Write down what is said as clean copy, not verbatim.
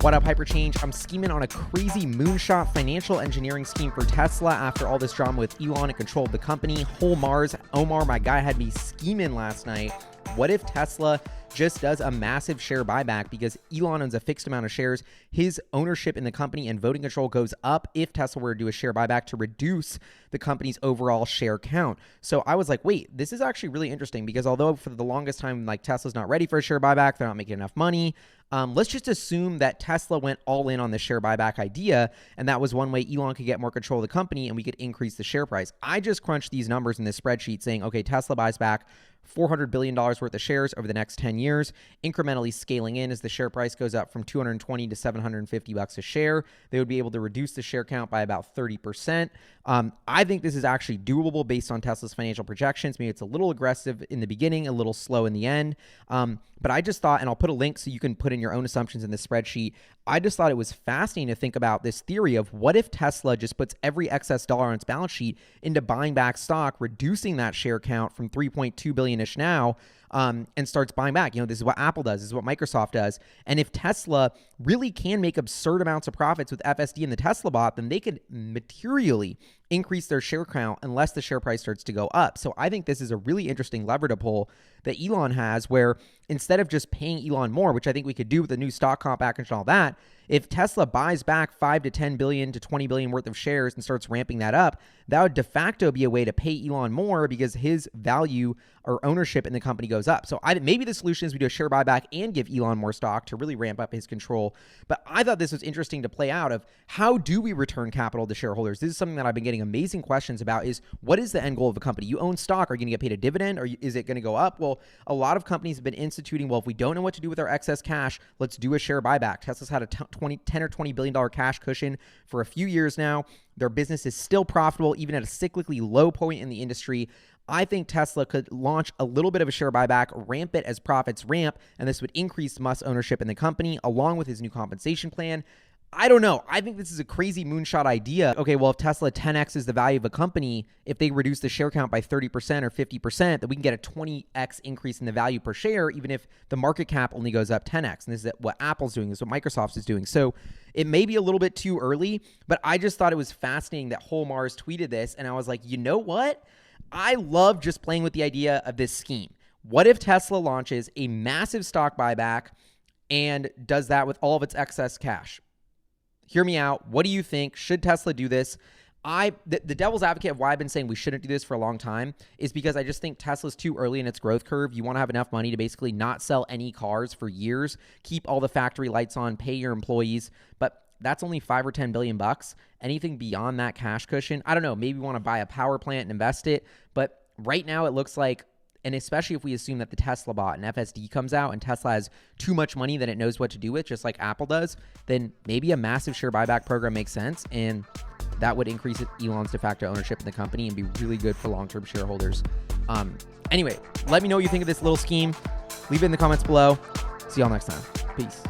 What up, HyperChange? I'm scheming on a crazy moonshot financial engineering scheme for Tesla after all this drama with Elon and control of the company. Whole Mars, Omar, my guy, had me scheming last night. What if Tesla just does a massive share buyback because Elon owns a fixed amount of shares? His ownership in the company and voting control goes up if Tesla were to do a share buyback to reduce the company's overall share count. So I was like, wait, this is actually really interesting because although for the longest time, like Tesla's not ready for a share buyback, they're not making enough money. Let's just assume that Tesla went all in on the share buyback idea, and that was one way Elon could get more control of the company and we could increase the share price. I just crunched these numbers in this spreadsheet saying, okay, Tesla buys back $400 billion worth of shares over the next 10 years, incrementally scaling in as the share price goes up from $220 to $750 a share. They would be able to reduce the share count by about 30%. I think this is actually doable based on Tesla's financial projections. Maybe it's a little aggressive in the beginning, a little slow in the end. But I just thought, and I'll put a link so you can put in your own assumptions in this spreadsheet. I just thought it was fascinating to think about this theory of what if Tesla just puts every excess dollar on its balance sheet into buying back stock, reducing that share count from 3.2 billion-ish now, and starts buying back. You know, this is what Apple does. This is what Microsoft does. And if Tesla really can make absurd amounts of profits with FSD and the Tesla bot, then they could materially increase their share count unless the share price starts to go up. So I think this is a really interesting lever to pull that Elon has, where instead of just paying Elon more, which I think we could do with the new stock comp package and all that, if Tesla buys back 5 to 10 billion to 20 billion worth of shares and starts ramping that up, that would de facto be a way to pay Elon more because his value or ownership in the company goes up. So maybe the solution is we do a share buyback and give Elon more stock to really ramp up his control. But I thought this was interesting to play out of how do we return capital to shareholders? This is something that I've been getting amazing questions about is what is the end goal of the company? You own stock. Are you going to get paid a dividend or is it going to go up? Well, a lot of companies have been instituting, well, if we don't know what to do with our excess cash, let's do a share buyback. Tesla's had a $10 or $20 billion cash cushion for a few years now. Their business is still profitable, even at a cyclically low point in the industry. I think Tesla could launch a little bit of a share buyback, ramp it as profits ramp, and this would increase Musk's ownership in the company along with his new compensation plan. I don't know. I think this is a crazy moonshot idea. Okay, well, if Tesla 10x's the value of a company, if they reduce the share count by 30% or 50%, then we can get a 20x increase in the value per share, even if the market cap only goes up 10x. And this is what Apple's doing. This is what Microsoft is doing. So it may be a little bit too early, but I just thought it was fascinating that Whole Mars tweeted this. And I was like, you know what? I love just playing with the idea of this scheme. What if Tesla launches a massive stock buyback and does that with all of its excess cash? Hear me out. What do you think? Should Tesla do this? The devil's advocate of why I've been saying we shouldn't do this for a long time is because I just think Tesla's too early in its growth curve. You want to have enough money to basically not sell any cars for years, keep all the factory lights on, pay your employees, but that's only 5 or 10 billion bucks. Anything beyond that cash cushion, I don't know, maybe we want to buy a power plant and invest it, but right now it looks like, and especially if we assume that the Tesla bot and FSD comes out and Tesla has too much money that it knows what to do with, just like Apple does, then maybe a massive share buyback program makes sense. And that would increase Elon's de facto ownership in the company and be really good for long-term shareholders. Anyway, let me know what you think of this little scheme. Leave it in the comments below. See y'all next time. Peace.